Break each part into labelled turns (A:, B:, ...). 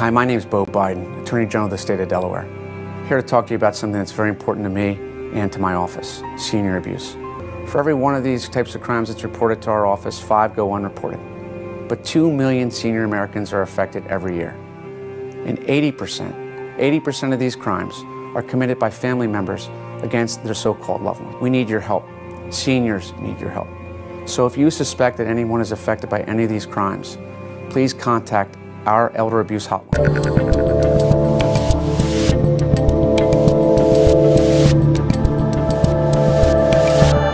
A: Hi, my name is Byron, Attorney General of the state of Delaware. Here to talk to you about something that's very important to me and to my office, senior abuse. For every one of these types of crimes that's reported to our office, 5 go unreported. But 2 million senior Americans are affected every year. And 80% of these crimes are committed by family members against their so-called loved one. We need your help. Seniors need your help. So if you suspect that anyone is affected by any of these crimes, please contact our elder abuse hotline.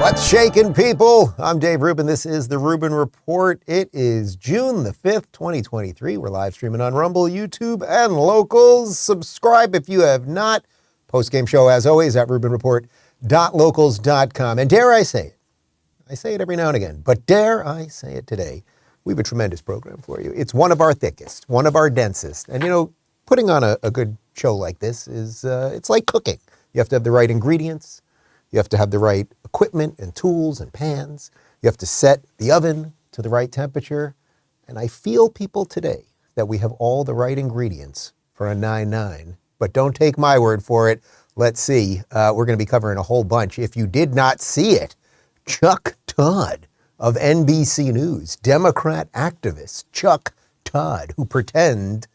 B: What's shaking, people? I'm Dave Rubin. This is the Rubin Report. It is June the 5th, 2023. We're live streaming on Rumble, YouTube, and Locals. Subscribe if you have not. Post-game show, as always, at rubinreport.locals.com. And dare I say it every now and again, but dare I say it today, we have a tremendous program for you. It's one of our thickest, one of our densest. And, you know, putting on a good show like this is, it's like cooking. You have to have the right ingredients. You have to have the right equipment and tools and pans. You have to set the oven to the right temperature. And I feel, people, today that we have all the right ingredients for a 9-9. But don't take my word for it. Let's see. We're going to be covering a whole bunch. If you did not see it, Chuck Todd of NBC News, Democrat activist Chuck Todd, who pretended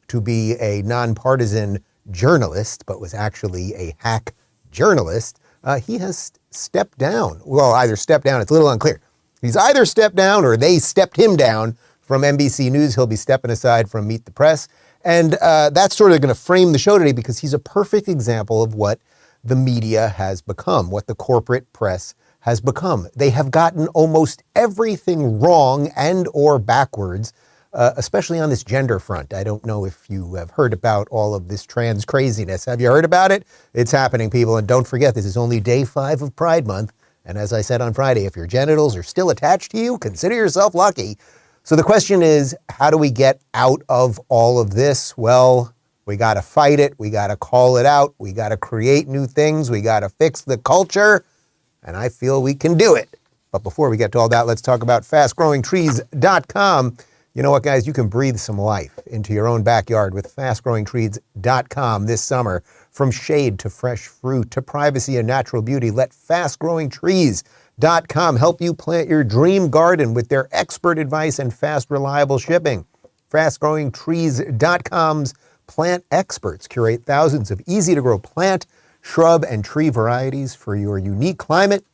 B: to be a nonpartisan journalist, but was actually a hack journalist, he has stepped down. Well, either stepped down, it's a little unclear. He's either stepped down or they stepped him down from NBC News. He'll be stepping aside from Meet the Press. And that's sort of going to frame the show today because he's a perfect example of what the media has become, what the corporate press has become. They have gotten almost everything wrong and or backwards, especially on this gender front. I don't know if you have heard about all of this trans craziness. Have you heard about it? It's happening, people. And don't forget, this is only day 5 of Pride Month. And as I said on Friday, if your genitals are still attached to you, consider yourself lucky. So the question is, how do we get out of all of this? Well, we got to fight it. We got to call it out. We got to create new things. We got to fix the culture. And I feel we can do it. But before we get to all that, let's talk about fastgrowingtrees.com. You know what, guys? You can breathe some life into your own backyard with fastgrowingtrees.com this summer. From shade to fresh fruit to privacy and natural beauty, let fastgrowingtrees.com help you plant your dream garden with their expert advice and fast, reliable shipping. Fastgrowingtrees.com's plant experts curate thousands of easy-to-grow plant, shrub, and tree varieties for your unique climate.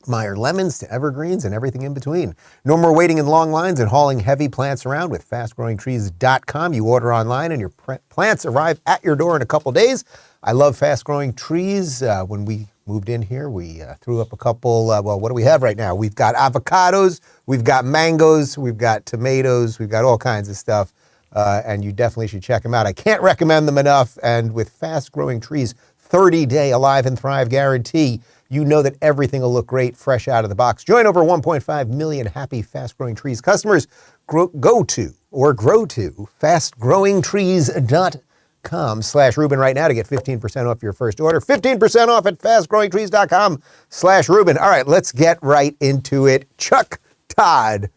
B: Meyer lemons to evergreens and everything in between. No more waiting in long lines and hauling heavy plants around with fastgrowingtrees.com. You order online and your plants arrive at your door in a couple days. I love Fast Growing Trees. When we moved in here, we threw up a couple, well, what do we have right now? We've got avocados, we've got mangoes, we've got tomatoes, we've got all kinds of stuff. And you definitely should check them out. I can't recommend them enough. And with Fast Growing Trees 30-day Alive and Thrive guarantee, you know that everything will look great fresh out of the box. Join over 1.5 million happy Fast Growing Trees customers. Grow to fastgrowingtrees.com/Rubin right now to get 15% off your first order. 15% off at fastgrowingtrees.com/Rubin. All right, let's get right into it. Chuck Todd,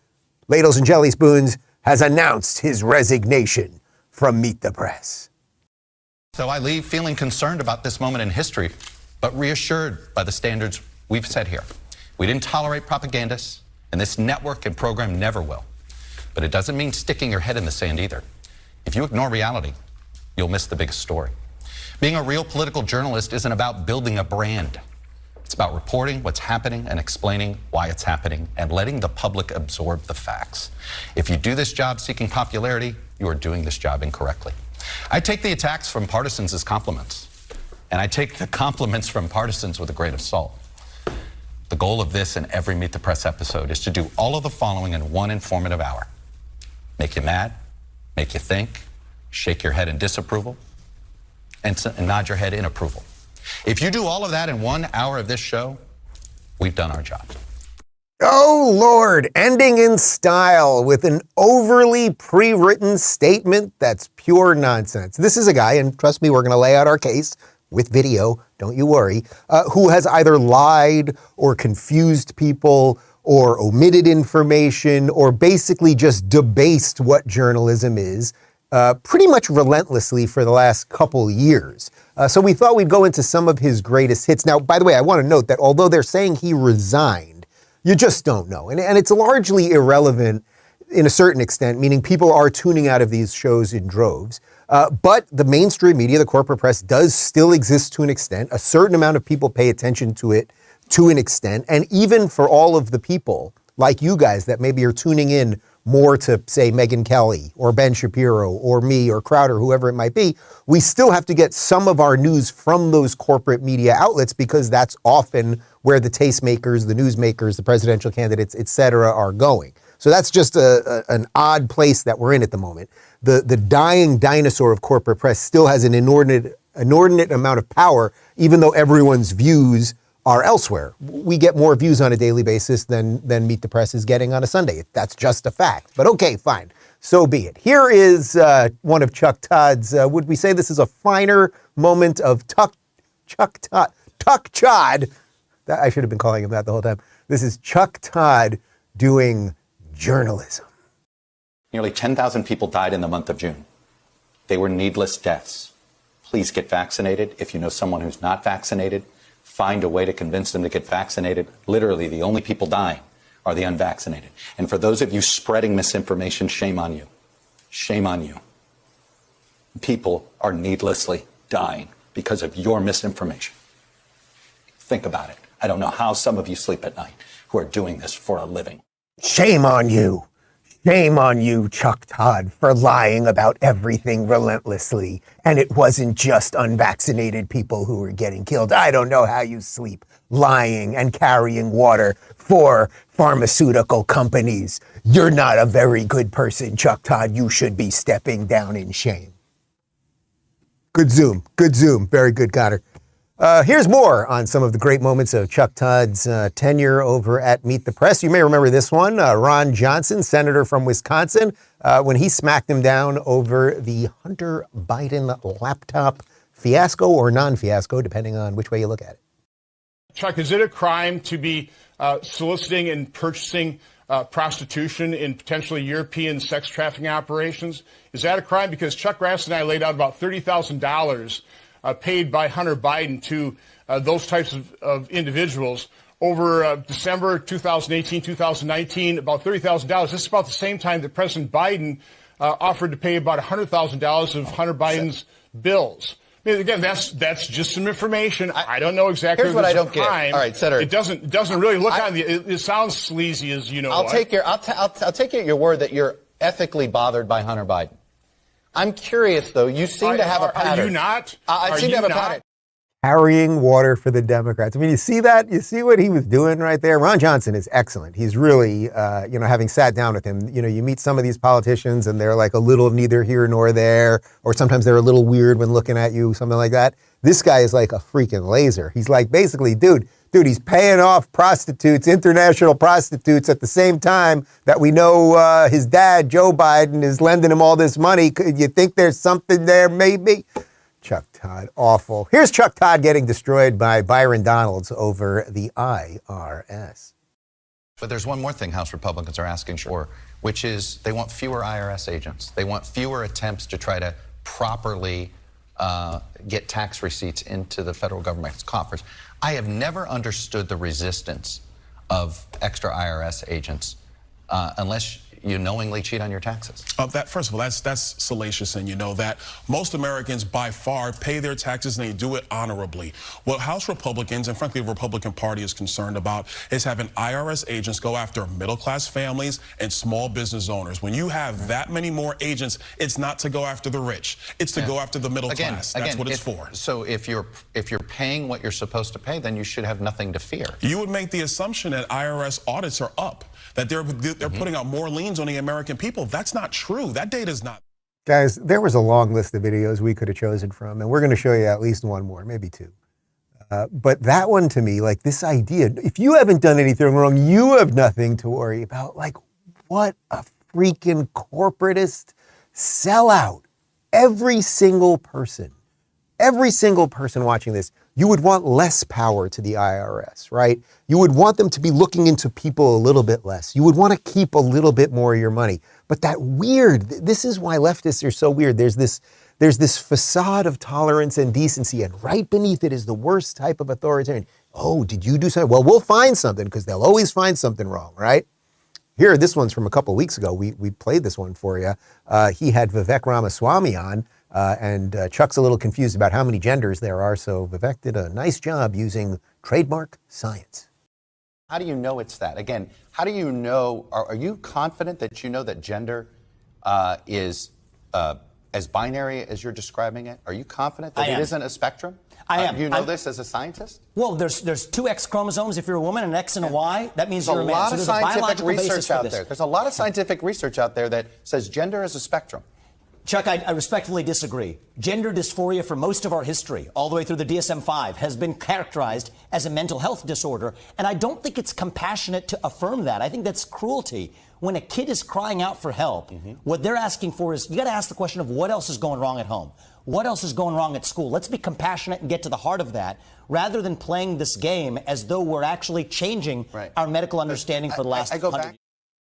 B: Ladles and Jelly Spoons, has announced his resignation from Meet the Press.
C: So I leave feeling concerned about this moment in history, but reassured by the standards we've set here. We didn't tolerate propagandists, and this network and program never will. But it doesn't mean sticking your head in the sand either. If you ignore reality, you'll miss the biggest story. Being a real political journalist isn't about building a brand. It's about reporting what's happening and explaining why it's happening and letting the public absorb the facts. If you do this job seeking popularity, you are doing this job incorrectly. I take the attacks from partisans as compliments, and I take the compliments from partisans with a grain of salt. The goal of this and every Meet the Press episode is to do all of the following in one informative hour. Make you mad, make you think, shake your head in disapproval, and nod your head in approval. If you do all of that in 1 hour of this show, we've done our job.
B: Oh, Lord, ending in style with an overly pre-written statement that's pure nonsense. This is a guy, and trust me, we're going to lay out our case with video, don't you worry, who has either lied or confused people or omitted information or basically just debased what journalism is pretty much relentlessly for the last couple years. So we thought we'd go into some of his greatest hits. Now, by the way, I want to note that although they're saying he resigned, you just don't know. And it's largely irrelevant in a certain extent, meaning people are tuning out of these shows in droves. But the mainstream media, the corporate press, does still exist to an extent. A certain amount of people pay attention to it to an extent. And even for all of the people like you guys that maybe are tuning in more to, say, Megyn Kelly or Ben Shapiro or me or Crowder, whoever it might be, we still have to get some of our news from those corporate media outlets because that's often where the tastemakers, the newsmakers, the presidential candidates, et cetera, are going. So that's just an odd place that we're in at the moment. The dying dinosaur of corporate press still has an inordinate amount of power, even though everyone's views are elsewhere. We get more views on a daily basis than Meet the Press is getting on a Sunday. That's just a fact. But okay, fine. So be it. Here is one of Chuck Todd's, would we say this is a finer moment of Chuck Todd. I should have been calling him that the whole time. This is Chuck Todd doing journalism.
C: Nearly 10,000 people died in the month of June. They were needless deaths. Please get vaccinated. If you know someone who's not vaccinated, find a way to convince them to get vaccinated. Literally, the only people dying are the unvaccinated. And for those of you spreading misinformation, shame on you. Shame on you. People are needlessly dying because of your misinformation. Think about it. I don't know how some of you sleep at night who are doing this for a living.
B: Shame on you. Shame on you, Chuck Todd, for lying about everything relentlessly. And it wasn't just unvaccinated people who were getting killed. I don't know how you sleep lying and carrying water for pharmaceutical companies. You're not a very good person, Chuck Todd. You should be stepping down in shame. Good zoom. Good zoom. Very good, Connor. Here's more on some of the great moments of Chuck Todd's tenure over at Meet the Press. You may remember this one, Ron Johnson, senator from Wisconsin, when he smacked him down over the Hunter Biden laptop fiasco or non-fiasco, depending on which way you look at it.
D: Chuck, is it a crime to be soliciting and purchasing prostitution in potentially European sex trafficking operations? Is that a crime? Because Chuck Grass and I laid out about $30,000 paid by Hunter Biden to those types of individuals over December 2018, 2019, about $30,000. This is about the same time that President Biden offered to pay about $100,000 of Hunter Biden's bills. I mean, again, that's just some information. I don't know exactly.
E: Here's what I don't get. All right, Senator.
D: It doesn't really look on the. It sounds sleazy, as you know.
E: I'll take your word that you're ethically bothered by Hunter Biden. I'm curious, though. You seem to have a pattern.
D: Are you not?
E: I seem to have a pattern.
B: Carrying water for the Democrats. I mean, you see that? You see what he was doing right there? Ron Johnson is excellent. He's really, having sat down with him, you meet some of these politicians and they're like a little neither here nor there, or sometimes they're a little weird when looking at you, something like that. This guy is like a freaking laser. He's like, basically, dude, he's paying off prostitutes, international prostitutes, at the same time that we know his dad, Joe Biden, is lending him all this money. You think there's something there, maybe? Chuck Todd, awful. Here's Chuck Todd getting destroyed by Byron Donalds over the IRS.
C: But there's one more thing House Republicans are asking for, which is they want fewer IRS agents. They want fewer attempts to try to properly get tax receipts into the federal government's coffers. I have never understood the resistance of extra IRS agents unless you knowingly cheat on your taxes.
F: First of all, that's salacious, and you know that. Most Americans, by far, pay their taxes, and they do it honorably. What House Republicans, and frankly the Republican Party, is concerned about is having IRS agents go after middle-class families and small business owners. When you have that many more agents, it's not to go after the rich. It's to go after the middle class. That's what it's for.
C: So if you're paying what you're supposed to pay, then you should have nothing to fear.
F: You would make the assumption that IRS audits are up, that they're putting out more liens on the American people. That's not true. That data is not.
B: Guys, there was a long list of videos we could have chosen from, and we're going to show you at least one more, maybe two. But that one, to me, like this idea, if you haven't done anything wrong, you have nothing to worry about. Like, what a freaking corporatist sellout. Every single person watching this you would want less power to the IRS, right? You would want them to be looking into people a little bit less. You would want to keep a little bit more of your money. But this is why leftists are so weird. There's this facade of tolerance and decency, and right beneath it is the worst type of authoritarian. Oh, did you do something? Well, we'll find something, because they'll always find something wrong, right? Here, this one's from a couple of weeks ago. We played this one for you. He had Vivek Ramaswamy on. And Chuck's a little confused about how many genders there are, so Vivek did a nice job using trademark science.
E: How do you know it's that? Again, how do you know, are you confident that you know that gender is as binary as you're describing it? Are you confident that it isn't a spectrum?
G: I am.
E: You know this as a scientist?
G: Well, there's two X chromosomes if you're a woman, an X and a Y. That means you're a man.
E: There's a lot of
G: So there's a
E: scientific
G: biological basis
E: research
G: for
E: out
G: this.
E: there. There's a lot of scientific research out there that says gender is a spectrum.
G: Chuck, I respectfully disagree. Gender dysphoria for most of our history, all the way through the DSM-5, has been characterized as a mental health disorder. And I don't think it's compassionate to affirm that. I think that's cruelty. When a kid is crying out for help, what they're asking for is, you got to ask the question of what else is going wrong at home? What else is going wrong at school? Let's be compassionate and get to the heart of that, rather than playing this game as though we're actually changing our medical understanding for the last 100 years.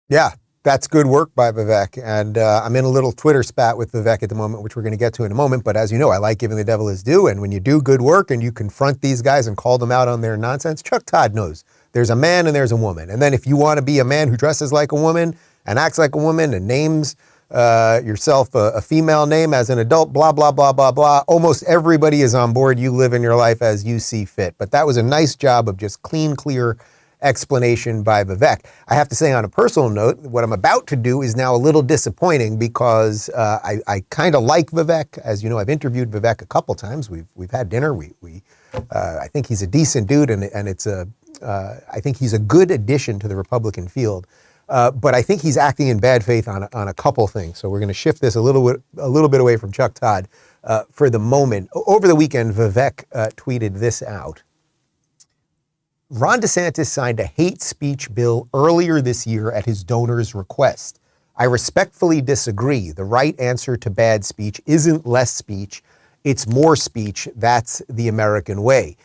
B: Yeah. That's good work by Vivek. And I'm in a little Twitter spat with Vivek at the moment, which we're going to get to in a moment. But as you know, I like giving the devil his due. And when you do good work and you confront these guys and call them out on their nonsense, Chuck Todd knows there's a man and there's a woman. And then if you want to be a man who dresses like a woman and acts like a woman and names yourself a female name as an adult, blah, blah, blah, blah, blah, almost everybody is on board. You live in your life as you see fit. But that was a nice job of just clean, clear explanation by Vivek. I have to say, on a personal note, what I'm about to do is now a little disappointing, because I kind of like Vivek. As you know, I've interviewed Vivek a couple times. We've had dinner. I think he's a decent dude, and I think he's a good addition to the Republican field. But I think he's acting in bad faith on a couple things. So we're going to shift this a little bit away from Chuck Todd for the moment. Over the weekend, Vivek tweeted this out. Ron DeSantis signed a hate speech bill earlier this year at his donor's request. I respectfully disagree. The right answer to bad speech isn't less speech, it's more speech. That's the American way.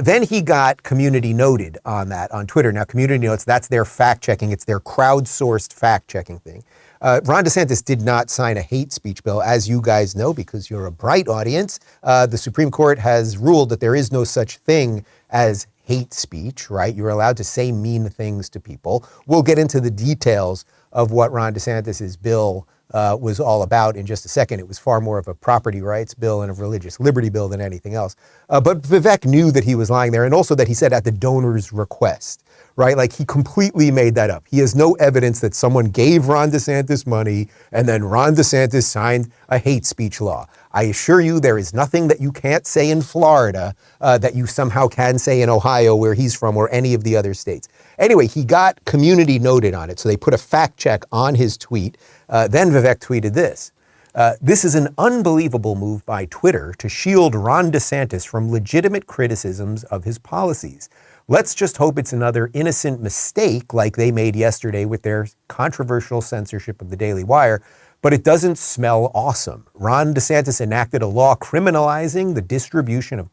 B: Then he got Community Noted on that on Twitter. Now, Community Notes, that's their fact-checking. It's their crowdsourced fact-checking thing. Ron DeSantis did not sign a hate speech bill, as you guys know, because you're a bright audience. The Supreme Court has ruled that there is no such thing as hate speech, right? You're allowed to say mean things to people. We'll get into the details of what Ron DeSantis's bill was all about in just a second. It was far more of a property rights bill and a religious liberty bill than anything else. But Vivek knew that he was lying there, and also that he said at the donor's request, right? Like, he completely made that up. He has no evidence that someone gave Ron DeSantis money and then Ron DeSantis signed a hate speech law. I assure you, there is nothing that you can't say in Florida that you somehow can say in Ohio, where he's from, or any of the other states. Anyway, he got Community Noted on it, so they put a fact check on his tweet. Then Vivek tweeted this. This is an unbelievable move by Twitter to shield Ron DeSantis from legitimate criticisms of his policies. Let's just hope it's another innocent mistake like they made yesterday with their controversial censorship of the Daily Wire, but it doesn't smell awesome. Ron DeSantis enacted a law criminalizing the distribution of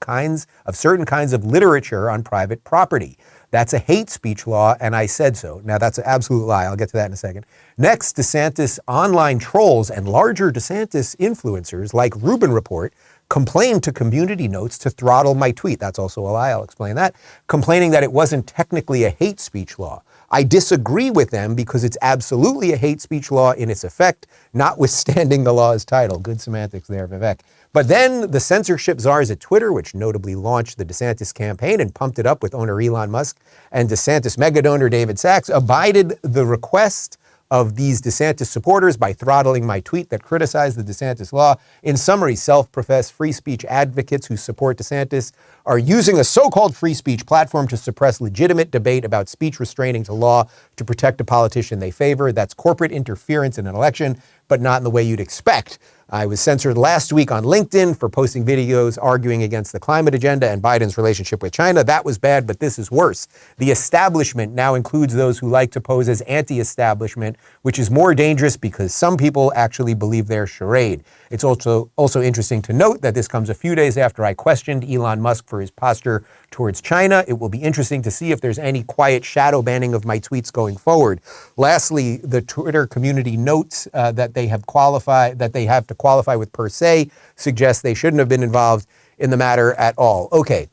B: certain kinds of literature on private property. That's a hate speech law, and I said so. Now, that's an absolute lie. I'll get to that in a second. Next, DeSantis online trolls and larger DeSantis influencers like Rubin Report complained to Community Notes to throttle my tweet. That's also a lie. I'll explain that. Complaining that it wasn't technically a hate speech law. I disagree with them because it's absolutely a hate speech law in its effect, notwithstanding the law's title. Good semantics there, Vivek. But then the censorship czars at Twitter, which notably launched the DeSantis campaign and pumped it up with owner Elon Musk and DeSantis mega donor David Sachs, abided the request of these DeSantis supporters by throttling my tweet that criticized the DeSantis law. In summary, self-professed free speech advocates who support DeSantis are using a so-called free speech platform to suppress legitimate debate about speech restraining to law to protect a politician they favor. That's corporate interference in an election, but not in the way you'd expect. I was censored last week on LinkedIn for posting videos arguing against the climate agenda and Biden's relationship with China. That was bad, but this is worse. The establishment now includes those who like to pose as anti-establishment, which is more dangerous because some people actually believe their charade. It's also interesting to note that this comes a few days after I questioned Elon Musk for his posture towards China. It will be interesting to see if there's any quiet shadow banning of my tweets going forward. Lastly, the Twitter community notes that they have to qualify with per se suggest they shouldn't have been involved in the matter at all. Okay.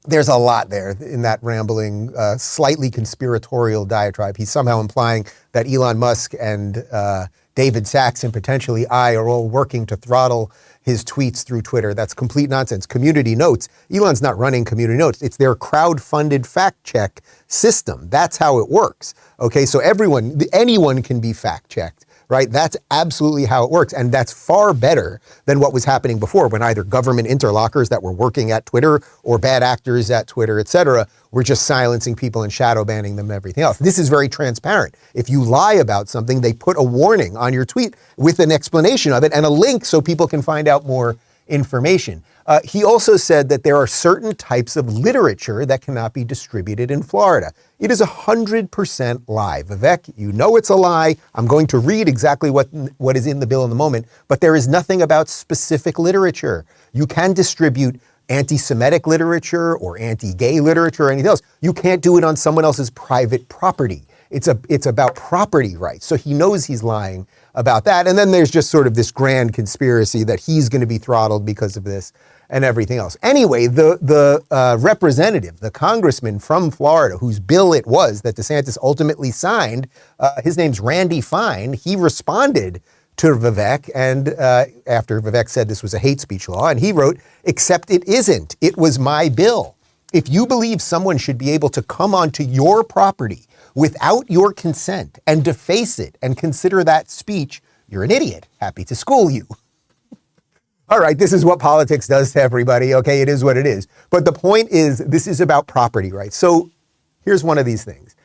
B: There's a lot there in that rambling, slightly conspiratorial diatribe. He's somehow implying that Elon Musk and David Sachs and potentially I are all working to throttle his tweets through Twitter. That's complete nonsense. Community Notes, Elon's not running Community Notes. It's their crowd-funded fact-check system. That's how it works. Okay, so anyone can be fact-checked. Right? That's absolutely how it works. And that's far better than what was happening before when either government interlocutors that were working at Twitter or bad actors at Twitter, et cetera, were just silencing people and shadow banning them and everything else. This is very transparent. If you lie about something, they put a warning on your tweet with an explanation of it and a link so people can find out more information. He also said that there are certain types of literature that cannot be distributed in Florida. It is 100% lie. Vivek, you know it's a lie. I'm going to read exactly what is in the bill in a moment, but there is nothing about specific literature. You can distribute anti-Semitic literature or anti-gay literature or anything else. You can't do it on someone else's private property. It's about property rights. So he knows he's lying about that. And then there's just sort of this grand conspiracy that he's going to be throttled because of this and everything else. Anyway, the representative, the congressman from Florida, whose bill it was that DeSantis ultimately signed, his name's Randy Fine. He responded to Vivek, and after Vivek said this was a hate speech law, and he wrote, "Except it isn't. It was my bill. If you believe someone should be able to come onto your property without your consent and deface it and consider that speech, you're an idiot. Happy to school you." All right, this is what politics does to everybody. Okay, it is what it is. But the point is, this is about property rights. So here's one of these things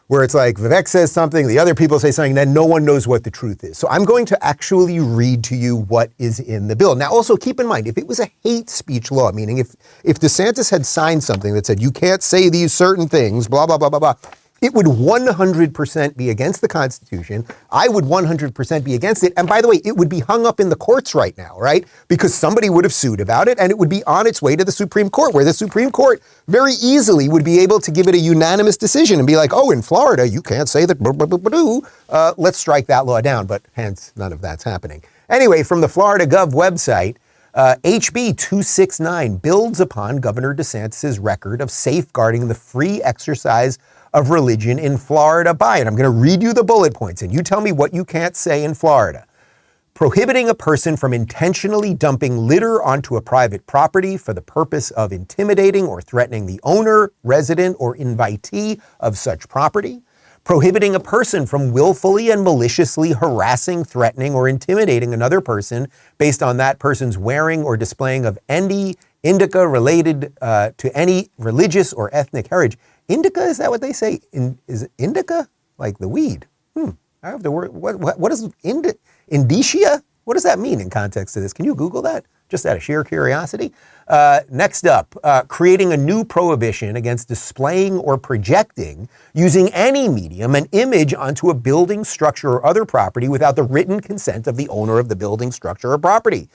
B: where it's like Vivek says something, the other people say something, then no one knows what the truth is. So I'm going to actually read to you what is in the bill. Now, also keep in mind, if it was a hate speech law, meaning if DeSantis had signed something that said, you can't say these certain things, blah, blah, blah, blah, blah, it would 100% be against the Constitution. I would 100% be against it. And by the way, it would be hung up in the courts right now, right? Because somebody would have sued about it and it would be on its way to the Supreme Court, where the Supreme Court very easily would be able to give it a unanimous decision and be like, oh, in Florida, you can't say that, let's strike that law down. But hence, none of that's happening. Anyway, from the Florida Gov website, HB 269 builds upon Governor DeSantis' record of safeguarding the free exercise of religion in Florida by, and I'm going to read you the bullet points, and you tell me what you can't say in Florida. Prohibiting a person from intentionally dumping litter onto a private property for the purpose of intimidating or threatening the owner, resident, or invitee of such property. Prohibiting a person from willfully and maliciously harassing, threatening, or intimidating another person based on that person's wearing or displaying of any indica related to any religious or ethnic heritage. Indica, is that what they say? Is it indica? Like the weed? I have the word. What is indicia? What does that mean in context of this? Can you Google that? Just out of sheer curiosity. Next up, creating a new prohibition against displaying or projecting using any medium an image onto a building, structure, or other property without the written consent of the owner of the building, structure, or property.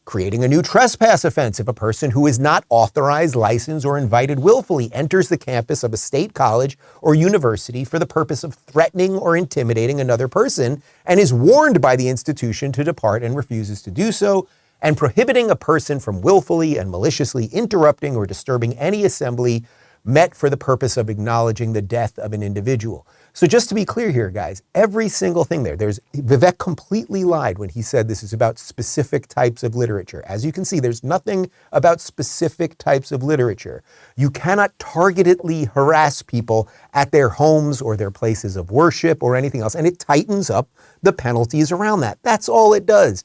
B: Creating a new trespass offense if a person who is not authorized, licensed, or invited willfully enters the campus of a state college or university for the purpose of threatening or intimidating another person and is warned by the institution to depart and refuses to do so, and prohibiting a person from willfully and maliciously interrupting or disturbing any assembly met for the purpose of acknowledging the death of an individual. So just to be clear here, guys, every single thing there, Vivek completely lied when he said this is about specific types of literature. As you can see, there's nothing about specific types of literature. You cannot targetedly harass people at their homes or their places of worship or anything else, and it tightens up the penalties around that. That's all it does.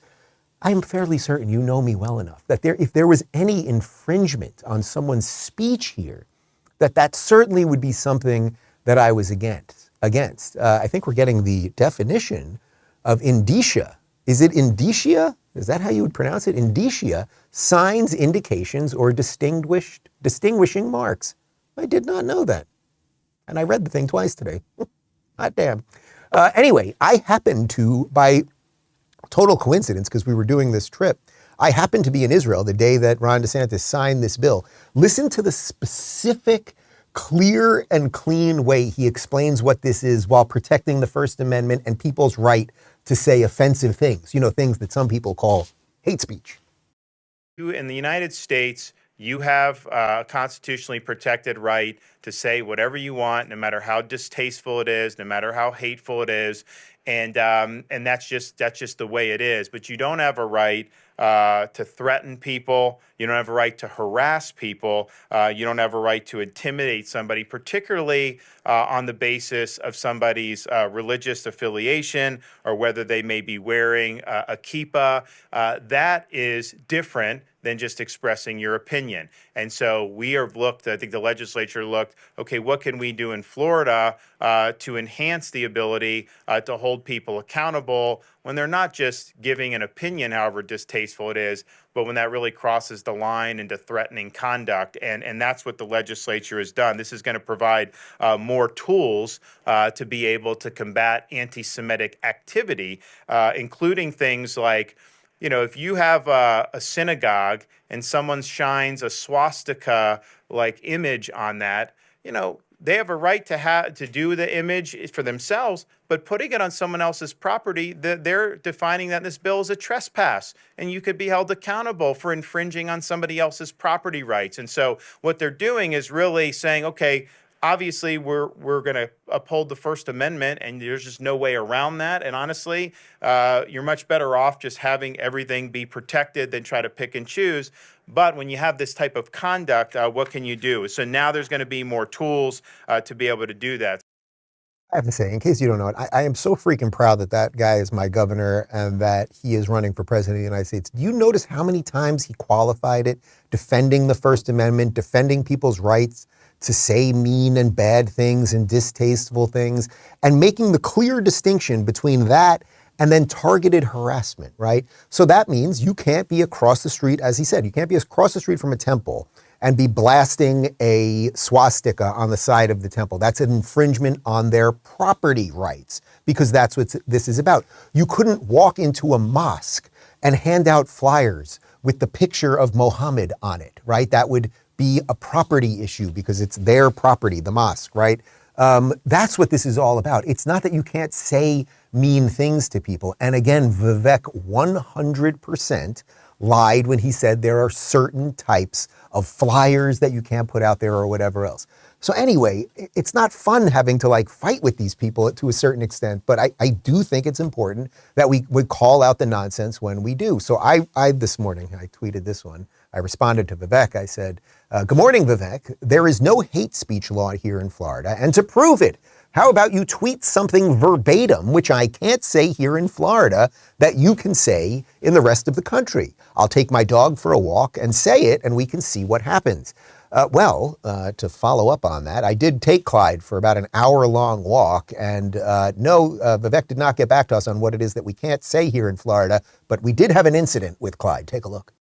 B: I'm fairly certain you know me well enough that if there was any infringement on someone's speech here, that certainly would be something that I was against. I think we're getting the definition of indicia. Is it indicia? Is that how you would pronounce it? Indicia, signs, indications, or distinguishing marks. I did not know that. And I read the thing twice today. Hot damn. Anyway, I happen to, by total coincidence, because we were doing this trip, I happened to be in Israel the day that Ron DeSantis signed this bill. Listen to the specific, clear and clean way he explains what this is while protecting the First Amendment and people's right to say offensive things, things that some people call hate speech.
H: In the United States, you have a constitutionally protected right to say whatever you want, no matter how distasteful it is, no matter how hateful it is, and that's just the way it is. But you don't have a right to threaten people. You don't have a right to harass people. You don't have a right to intimidate somebody, particularly on the basis of somebody's religious affiliation or whether they may be wearing a kippah. That is different than just expressing your opinion. And so we have looked, I think the legislature looked, okay, what can we do in Florida to enhance the ability to hold people accountable when they're not just giving an opinion, however distasteful it is, but when that really crosses the line into threatening conduct. And that's what the legislature has done. This is going to provide more tools to be able to combat anti-Semitic activity, including things like, if you have a synagogue and someone shines a swastika-like image on that, they have a right to do the image for themselves, but putting it on someone else's property, they're defining that in this bill as a trespass, and you could be held accountable for infringing on somebody else's property rights. And so what they're doing is really saying, okay, obviously, we're going to uphold the First Amendment, and there's just no way around that. And honestly, you're much better off just having everything be protected than try to pick and choose. But when you have this type of conduct, what can you do? So now there's going to be more tools to be able to do that.
B: I have to say, in case you don't know it, I am so freaking proud that that guy is my governor and that he is running for president of the United States. Do you notice how many times he qualified it, defending the First Amendment, defending people's rights to say mean and bad things and distasteful things, and making the clear distinction between that and then targeted harassment, right? So that means you can't be across the street, as he said, you can't be across the street from a temple and be blasting a swastika on the side of the temple. That's an infringement on their property rights, because that's what this is about. You couldn't walk into a mosque and hand out flyers with the picture of Mohammed on it, right? That would be a property issue because it's their property, the mosque, right? That's what this is all about. It's not that you can't say mean things to people. And again, Vivek 100% lied when he said there are certain types of flyers that you can't put out there or whatever else. So anyway, it's not fun having to fight with these people to a certain extent, but I do think it's important that we would call out the nonsense when we do. So I this morning, I tweeted this one. I responded to Vivek. I said, good morning, Vivek. There is no hate speech law here in Florida. And to prove it, how about you tweet something verbatim, which I can't say here in Florida, that you can say in the rest of the country? I'll take my dog for a walk and say it, and we can see what happens. To follow up on that, I did take Clyde for about an hour-long walk, and no, Vivek did not get back to us on what it is that we can't say here in Florida, but we did have an incident with Clyde. Take a look.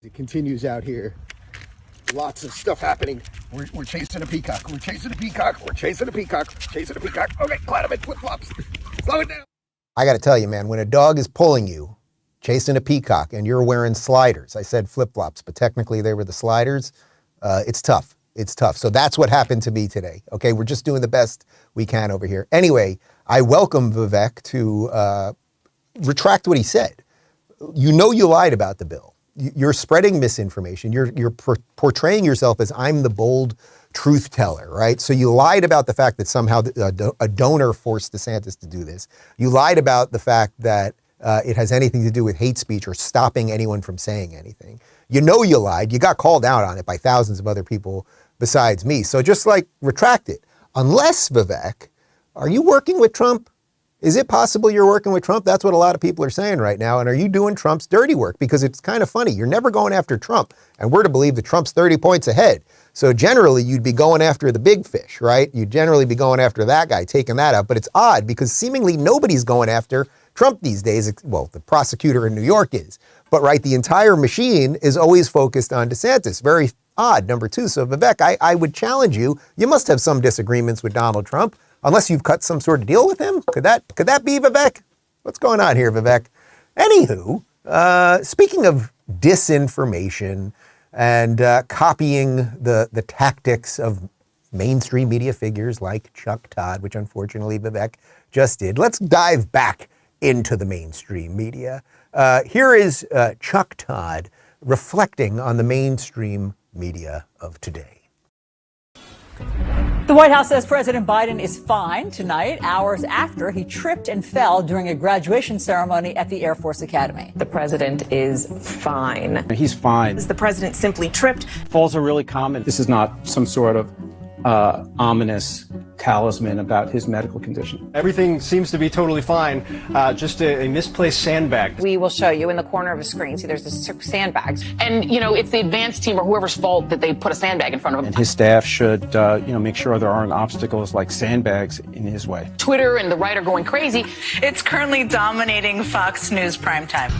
I: It continues out here. Lots of stuff happening. We're chasing a peacock. We're chasing a peacock. We're chasing a peacock. Chasing a peacock. Okay, Clyde, I'm in flip-flops. Slow it down.
B: I got to tell you, man, when a dog is pulling you, chasing a peacock, and you're wearing sliders, I said flip-flops, but technically they were the sliders, it's tough. It's tough. So that's what happened to me today. Okay, we're just doing the best we can over here. Anyway, I welcome Vivek to retract what he said. You know you lied about the bill. You're spreading misinformation. You're portraying yourself as I'm the bold truth teller, right? So you lied about the fact that somehow a donor forced DeSantis to do this. You lied about the fact that it has anything to do with hate speech or stopping anyone from saying anything. You know you lied. You got called out on it by thousands of other people besides me. So just retract it. Unless, Vivek, are you working with Trump? Is it possible you're working with Trump? That's what a lot of people are saying right now. And are you doing Trump's dirty work? Because it's kind of funny. You're never going after Trump. And we're to believe that Trump's 30 points ahead. So generally, you'd be going after the big fish, right? You'd generally be going after that guy, taking that out. But it's odd because seemingly nobody's going after Trump these days. Well, the prosecutor in New York is. But, right, the entire machine is always focused on DeSantis. Very odd, number two. So, Vivek, I would challenge you. You must have some disagreements with Donald Trump. Unless you've cut some sort of deal with him? Could that be Vivek? What's going on here, Vivek? Anywho, speaking of disinformation and copying the tactics of mainstream media figures like Chuck Todd, which unfortunately Vivek just did, let's dive back into the mainstream media. Here is Chuck Todd reflecting on the mainstream media of today.
J: The White House says President Biden is fine tonight, hours after he tripped and fell during a graduation ceremony at the Air Force Academy.
K: The president is fine.
L: He's fine.
K: The president simply tripped.
L: Falls are really common. This is not some sort of ominous talisman about his medical condition.
M: Everything seems to be totally fine. Just a misplaced sandbag.
N: We will show you in the corner of a screen. See, there's this sandbags. And, you know, it's the advance team or whoever's fault that they put a sandbag in front of him.
L: And his staff should, make sure there aren't obstacles like sandbags in his way.
N: Twitter and the right are going crazy.
O: It's currently dominating Fox News primetime.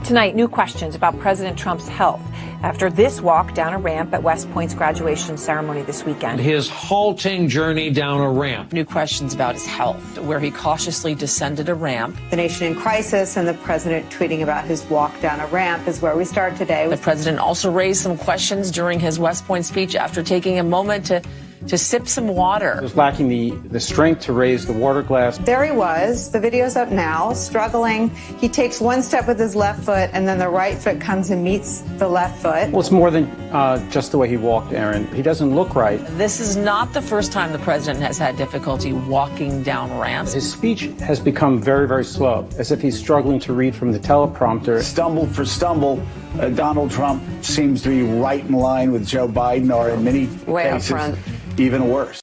P: Tonight, new questions about President Trump's health after this walk down a ramp at West Point's graduation ceremony this weekend.
Q: His halting journey down a ramp.
R: New questions about his health, where he cautiously descended a ramp.
S: The nation in crisis and the president tweeting about his walk down a ramp is where we start today.
R: The president also raised some questions during his West Point speech after taking a moment to sip some water.
L: He was lacking the strength to raise the water glass.
S: There he was, the video's up now, struggling. He takes one step with his left foot and then the right foot comes and meets the left foot.
L: Well, it's more than just the way he walked, Aaron. He doesn't look right.
R: This is not the first time the president has had difficulty walking down ramps.
L: His speech has become very, very slow, as if he's struggling to read from the teleprompter.
T: Stumble for stumble, Donald Trump seems to be right in line with Joe Biden, or in many cases, even worse.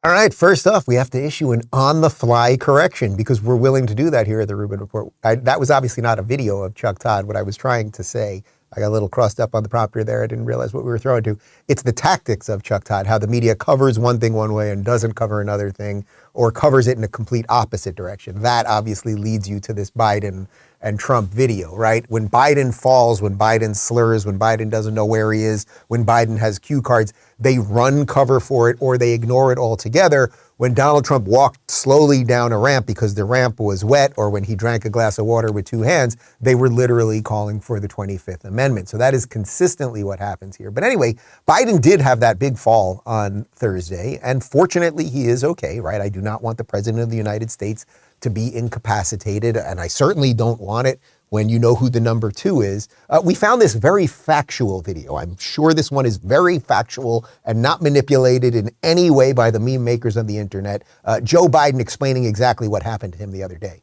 B: All right, first off, we have to issue an on-the-fly correction because we're willing to do that here at the Rubin Report. That was obviously not a video of Chuck Todd. What I was trying to say, I got a little crossed up on the prompter there. I didn't realize what we were throwing to. It's the tactics of Chuck Todd, how the media covers one thing one way and doesn't cover another thing, or covers it in a complete opposite direction. That obviously leads you to this Biden and Trump video, right? When Biden falls, when Biden slurs, when Biden doesn't know where he is, when Biden has cue cards, they run cover for it or they ignore it altogether. When Donald Trump walked slowly down a ramp because the ramp was wet, or when he drank a glass of water with two hands, they were literally calling for the 25th Amendment. So that is consistently what happens here. But anyway, Biden did have that big fall on Thursday, and fortunately he is okay, right? I do not want the president of the United States to be incapacitated, and I certainly don't want it when you know who the number two is. We found this very factual video. I'm sure this one is very factual and not manipulated in any way by the meme makers on the internet. Joe Biden explaining exactly what happened to him the other day.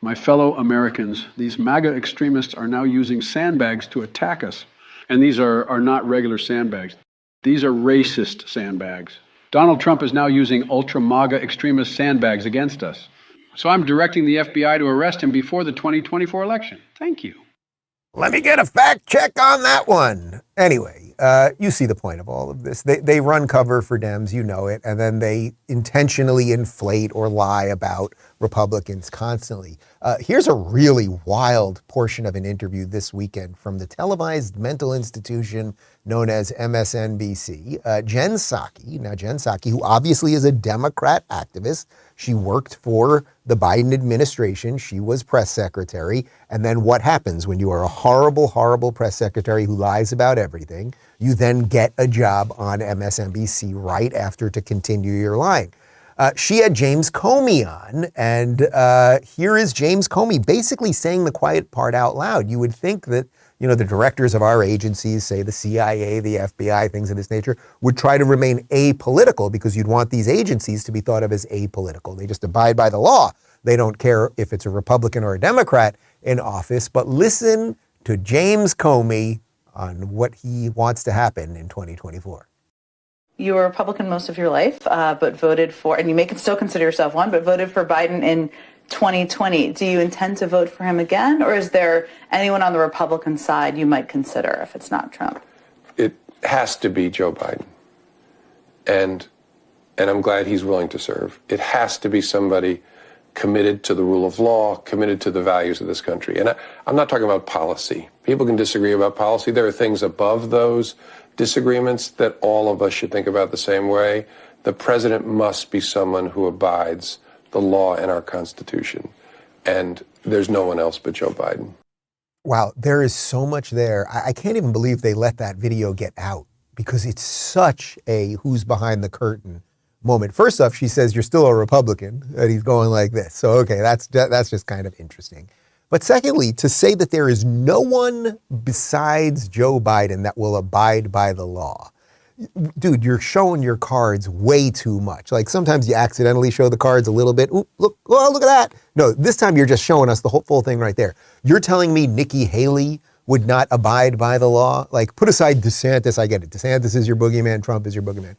U: My fellow Americans, these MAGA extremists are now using sandbags to attack us. And these are not regular sandbags. These are racist sandbags. Donald Trump is now using ultra-MAGA extremist sandbags against us. So I'm directing the FBI to arrest him before the 2024 election. Thank you.
B: Let me get a fact check on that one. Anyway, you see the point of all of this. They run cover for Dems, you know it, and then they intentionally inflate or lie about Republicans constantly. Here's a really wild portion of an interview this weekend from the televised mental institution known as MSNBC. Jen Psaki, now Jen Psaki, who obviously is a Democrat activist, she worked for the Biden administration. She was press secretary. And then what happens when you are a horrible, horrible press secretary who lies about everything? You then get a job on MSNBC right after to continue your lying. She had James Comey on, and here is James Comey basically saying the quiet part out loud. You would think that, you know, the directors of our agencies, say the CIA, the FBI, things of this nature, would try to remain apolitical because you'd want these agencies to be thought of as apolitical. They just abide by the law. They don't care if it's a Republican or a Democrat in office. But listen to James Comey on what he wants to happen in 2024.
V: You were a Republican most of your life, but voted for, and you may still consider yourself one, but voted for Biden in 2020. Do you intend to vote for him again, or is there anyone on the Republican side you might consider if it's not Trump?
W: It has to be Joe Biden. And I'm glad he's willing to serve. It has to be somebody committed to the rule of law, committed to the values of this country. And I'm not talking about policy. People can disagree about policy. There are things above those disagreements that all of us should think about the same way. The president must be someone who abides the law and our Constitution. And there's no one else but Joe Biden.
B: Wow, there is so much there. I can't even believe they let that video get out because it's such a who's behind the curtain moment. First off, she says, you're still a Republican, and he's going like this. So, okay, that's just kind of interesting. But secondly, to say that there is no one besides Joe Biden that will abide by the law. Dude, you're showing your cards way too much. Like sometimes you accidentally show the cards a little bit. Ooh, look at that. No, this time you're just showing us the whole full thing right there. You're telling me Nikki Haley would not abide by the law? Like put aside DeSantis, I get it. DeSantis is your boogeyman, Trump is your boogeyman.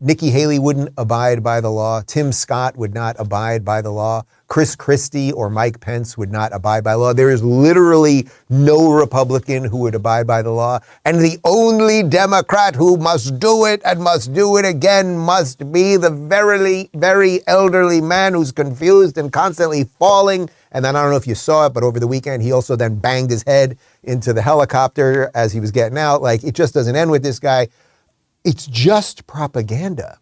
B: Nikki Haley wouldn't abide by the law. Tim Scott would not abide by the law. Chris Christie or Mike Pence would not abide by law. There is literally no Republican who would abide by the law. And the only Democrat who must do it and must do it again must be the very elderly man who's confused and constantly falling. And then I don't know if you saw it, but over the weekend, he also then banged his head into the helicopter as he was getting out. Like it just doesn't end with this guy. It's just propaganda.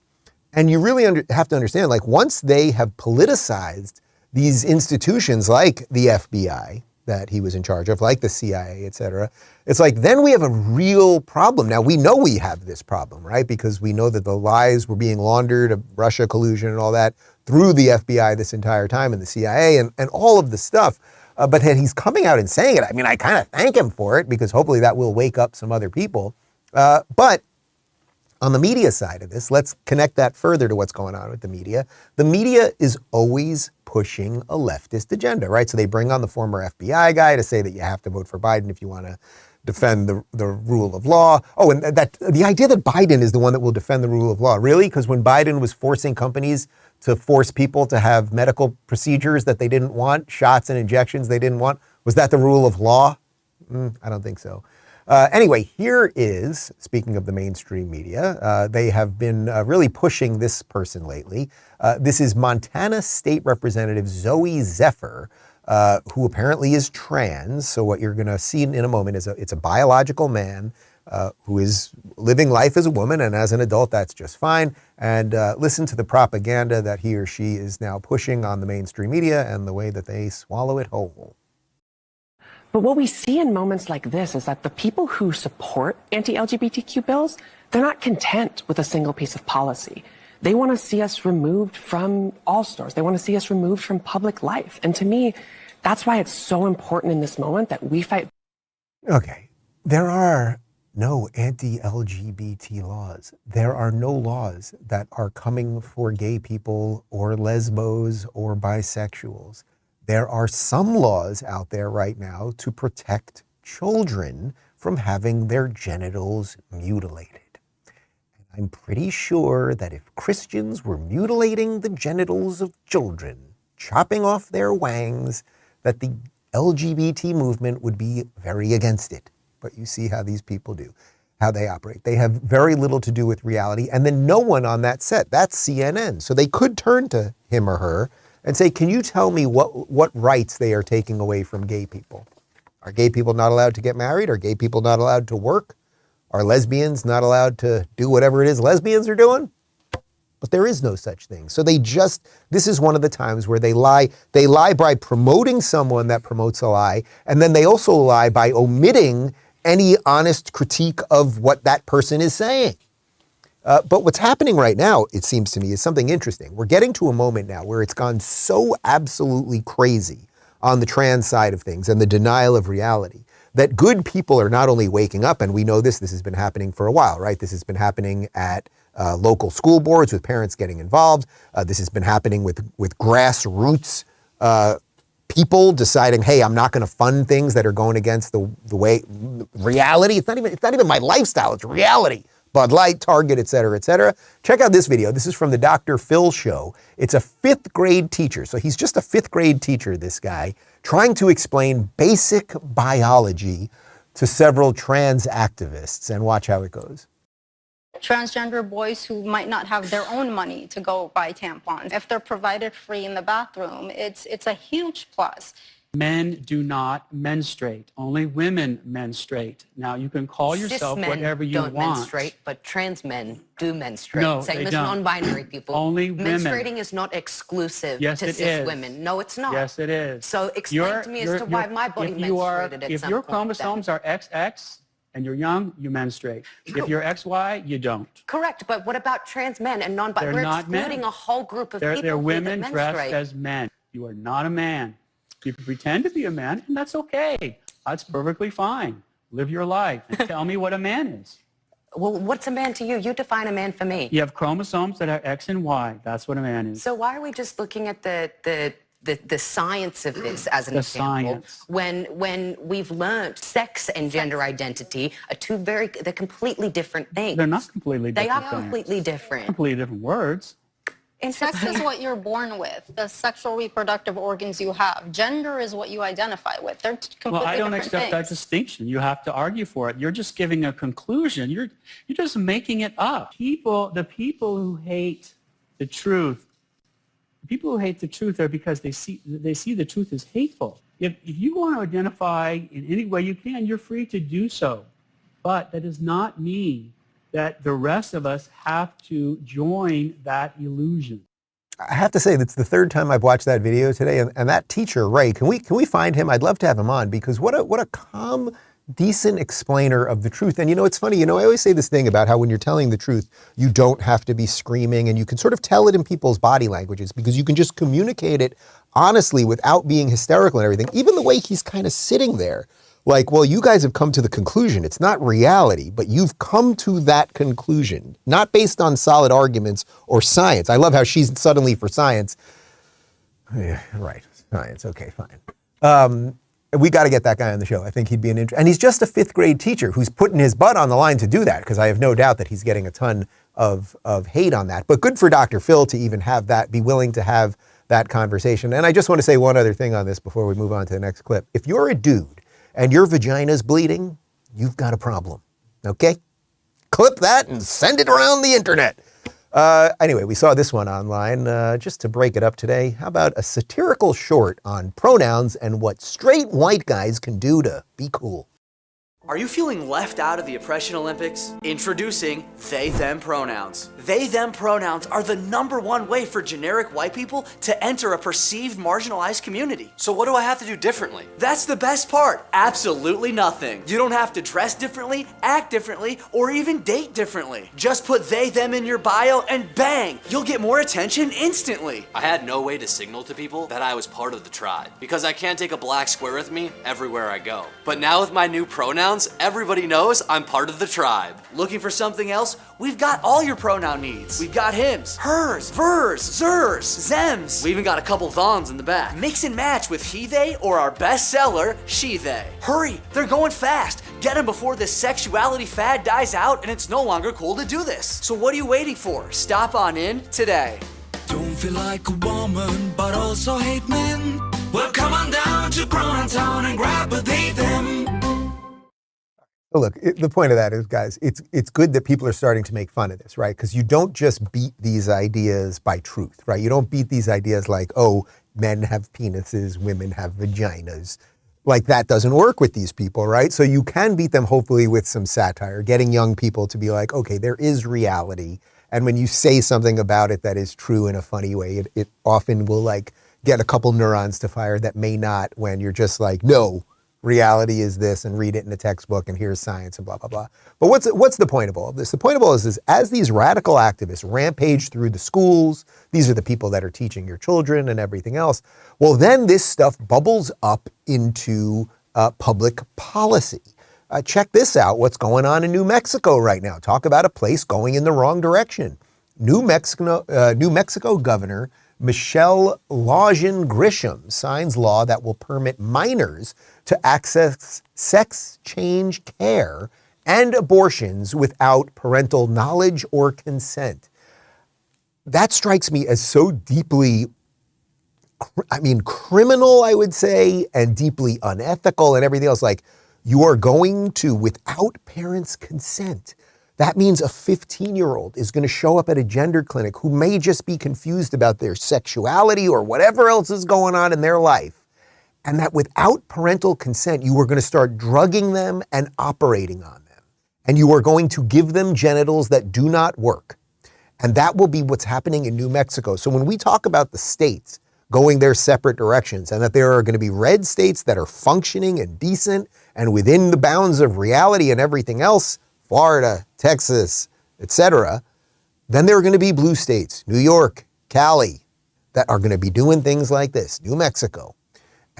B: And you really have to understand, like once they have politicized these institutions like the FBI that he was in charge of, like the CIA, et cetera, it's like then we have a real problem. Now we know we have this problem, right? Because we know that the lies were being laundered of Russia collusion and all that through the FBI this entire time and the CIA and all of the stuff. But that he's coming out and saying it. I mean, I kind of thank him for it because hopefully that will wake up some other people. But on the media side of this, let's connect that further to what's going on with the media. The media is always pushing a leftist agenda, right? So they bring on the former FBI guy to say that you have to vote for Biden if you want to defend the rule of law. Oh, and that the idea that Biden is the one that will defend the rule of law. Really? Because when Biden was forcing companies to force people to have medical procedures that they didn't want, shots and injections they didn't want, was that the rule of law? I don't think so. Anyway, here is, speaking of the mainstream media, they have been really pushing this person lately. This is Montana State Representative Zoe Zephyr, who apparently is trans. So what you're going to see in a moment is it's a biological man who is living life as a woman, and as an adult, that's just fine. And listen to the propaganda that he or she is now pushing on the mainstream media and the way that they swallow it whole.
A: But what we see in moments like this is that the people who support anti-LGBTQ bills, they're not content with a single piece of policy. They want to see us removed from all stores. They want to see us removed from public life. And to me, that's why it's so important in this moment that we fight.
B: Okay, there are no anti-LGBT laws. There are no laws that are coming for gay people or lesbos or bisexuals. There are some laws out there right now to protect children from having their genitals mutilated. And I'm pretty sure that if Christians were mutilating the genitals of children, chopping off their wangs, that the LGBT movement would be very against it. But you see how these people do, how they operate. They have very little to do with reality. And then no one on that set, that's CNN. So they could turn to him or her and say, can you tell me what rights they are taking away from gay people? Are gay people not allowed to get married? Are gay people not allowed to work? Are lesbians not allowed to do whatever it is lesbians are doing? But there is no such thing. So this is one of the times where they lie. They lie by promoting someone that promotes a lie, and then they also lie by omitting any honest critique of what that person is saying. But what's happening right now, it seems to me, is something interesting. We're getting to a moment now where it's gone so absolutely crazy on the trans side of things and the denial of reality that good people are not only waking up, and we know this has been happening for a while, right? This has been happening at local school boards with parents getting involved. This has been happening with grassroots people deciding, hey, I'm not going to fund things that are going against the way reality. It's not even my lifestyle. It's reality. Bud Light, Target, et cetera, et cetera. Check out this video. This is from the Dr. Phil show. It's a 5th grade teacher. So he's just a 5th grade teacher, this guy, trying to explain basic biology to several trans activists. And watch how it goes.
C: Transgender boys who might not have their own money to go buy tampons, if they're provided free in the bathroom, it's a huge plus.
L: Men do not menstruate. Only women menstruate. Now, you can call yourself whatever you want.
D: Cis men don't menstruate, but trans men do menstruate.
L: No,
D: Same
L: they
D: as
L: don't.
D: non-binary people.
L: Only women.
D: Menstruating is not exclusive
L: Yes,
D: to
L: it
D: cis
L: is.
D: women. No, it's not.
L: Yes, it is.
D: So explain to me as to why my body menstruated at
L: if
D: some
L: your
D: point
L: chromosomes are XX and you're young, you menstruate. If you're XY, you don't.
D: Correct, but what about trans men and non-binary?
L: They're
D: We're
L: not men.
D: excluding a whole group of people
L: They're women
D: that
L: dressed
D: menstruate.
L: as men. You are not a man. You can pretend to be a man, and that's okay. That's perfectly fine. Live your life. And tell me what a man is.
D: Well, what's a man to you? You define a man for me.
L: You have chromosomes that are X and Y. That's what a man is.
D: So why are we just looking at the science of this as an
L: The
D: example
L: science.
D: when we've learned sex and gender identity are they're completely different things.
L: They're not completely
D: They
L: different
D: are
L: things.
D: completely different.
L: Completely different words.
C: And sex is what you're born with, the sexual reproductive organs you have. Gender is what you identify with. They're completely
L: Well, I don't
C: different
L: accept that
C: things.
L: distinction. You have to argue for it. You're just giving a conclusion. You're just making it up. The people who hate the truth, are because they see the truth as hateful. If you want to identify in any way you can, you're free to do so. But that does not mean that the rest of us have to join that illusion.
B: I have to say, that's the third time I've watched that video today, and that teacher, Ray, can we find him? I'd love to have him on, because what a calm, decent explainer of the truth. And it's funny, I always say this thing about how when you're telling the truth, you don't have to be screaming, and you can sort of tell it in people's body languages, because you can just communicate it honestly without being hysterical and everything. Even the way he's kind of sitting there. Like, well, you guys have come to the conclusion. It's not reality, but you've come to that conclusion, not based on solid arguments or science. I love how she's suddenly for science. Yeah, right, science, okay, fine. We got to get that guy on the show. I think he'd be and he's just a 5th grade teacher who's putting his butt on the line to do that, because I have no doubt that he's getting a ton of hate on that. But good for Dr. Phil to even have that, be willing to have that conversation. And I just want to say one other thing on this before we move on to the next clip. If you're a dude and your vagina's bleeding, you've got a problem, okay? Clip that and send it around the internet. Anyway, we saw this one online. Just to break it up today, how about a satirical short on pronouns and what straight white guys can do to be cool?
E: Are you feeling left out of the Oppression Olympics? Introducing they-them pronouns. They-them pronouns are the #1 way for generic white people to enter a perceived marginalized community. So what do I have to do differently? That's the best part. Absolutely nothing. You don't have to dress differently, act differently, or even date differently. Just put they-them in your bio and bang, you'll get more attention instantly.
F: I had no way to signal to people that I was part of the tribe, because I can't take a black square with me everywhere I go. But now with my new pronouns, everybody knows I'm part of the tribe.
E: Looking for something else? We've got all your pronoun needs. We've got hims, hers, vers, zers, zems. We even got a couple thons in the back. Mix and match with he, they, or our bestseller, she, they. Hurry, they're going fast. Get them before this sexuality fad dies out and it's no longer cool to do this. So what are you waiting for? Stop on in today.
X: Don't feel like a woman, but also hate men. Well, come on down to Pronoun Town and grab a they, them.
B: Well, look, the point of that is, guys, it's good that people are starting to make fun of this, right? Because you don't just beat these ideas by truth, right? You don't beat these ideas like, oh, men have penises, women have vaginas. Like, that doesn't work with these people, right? So you can beat them, hopefully, with some satire, getting young people to be like, okay, there is reality. And when you say something about it that is true in a funny way, it often will, like, get a couple neurons to fire that may not when you're just like, no, reality is this, and read it in a textbook, and here's science, and blah, blah, blah. But what's the point of all of this? The point of all of this is, as these radical activists rampage through the schools, these are the people that are teaching your children and everything else, well, then this stuff bubbles up into public policy. Check this out, what's going on in New Mexico right now. Talk about a place going in the wrong direction. New Mexico Governor Michelle Lawson Grisham signs law that will permit minors to access sex change care and abortions without parental knowledge or consent. That strikes me as so deeply, criminal, I would say, and deeply unethical and everything else. Like, you are going to, without parents' consent, that means a 15-year-old is going to show up at a gender clinic who may just be confused about their sexuality or whatever else is going on in their life. and that without parental consent, you were going to start drugging them and operating on them. And you are going to give them genitals that do not work. And that will be what's happening in New Mexico. So when we talk about the states going their separate directions, and that there are going to be red states that are functioning and decent and within the bounds of reality and everything else, Florida, Texas, etc., then there are going to be blue states, New York, Cali, that are going to be doing things like this, New Mexico.